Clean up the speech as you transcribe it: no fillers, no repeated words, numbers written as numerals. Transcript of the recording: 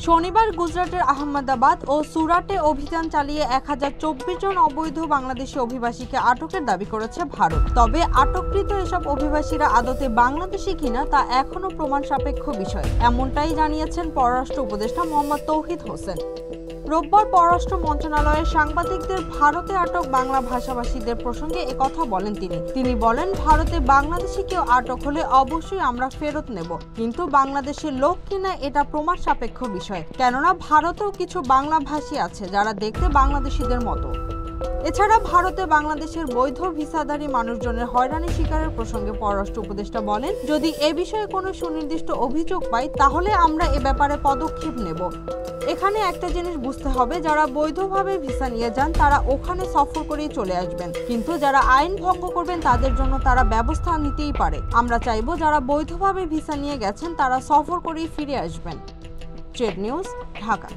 শনিবার গুজরাটের আহমেদাবাদ ও সুরাটে অভিযান চালিয়ে 1024 জন অবৈধ বাংলাদেশি অভিবাসীকে আটকের দাবি করেছে ভারত। তবে আটককৃত এসব অভিবাসীরা আদতে বাংলাদেশি কিনা তা এখনো প্রমাণ সাপেক্ষ বিষয়, এমনটাই জানিয়েছেন পররাষ্ট্র উপদেষ্টা মোহাম্মদ তৌহিদ হোসেন। রোববার পররাষ্ট্র মন্ত্রণালয়ের সাংবাদিকদের ভারতে আটক বাংলা ভাষাভাষীদের প্রসঙ্গে একথা বলেন তিনি বলেন, ভারতে বাংলাদেশি কেউ আটক হলে অবশ্যই আমরা ফেরত নেব, কিন্তু বাংলাদেশের লোক কিনা এটা প্রমাণ সাপেক্ষ বিষয়, কেননা ভারতেও কিছু বাংলা ভাষী আছে যারা দেখতে বাংলাদেশিদের মতো। এছাড়া ভারতে বাংলাদেশের বৈধ ভিসাধারী মানুষজনের হয়রানি শিকারের প্রসঙ্গে পররাষ্ট্র উপদেষ্টা বলেন, যদি এ বিষয়ে কোনো সুনির্দিষ্ট অভিযোগ পাই তাহলে আমরা এ ব্যাপারে পদক্ষেপ নেব। এখানে একটা জিনিস বুঝতে হবে, যারা বৈধভাবে ভিসা নিয়ে যান তারা ওখানে সফর করেই চলে আসবেন, কিন্তু যারা আইন ভঙ্গ করবেন তাদের জন্য তারা ব্যবস্থা নিতেই পারে। আমরা চাইবো যারা বৈধভাবে ভিসা নিয়ে গেছেন তারা সফর করেই ফিরে আসবেন। Trade news, Dhaka.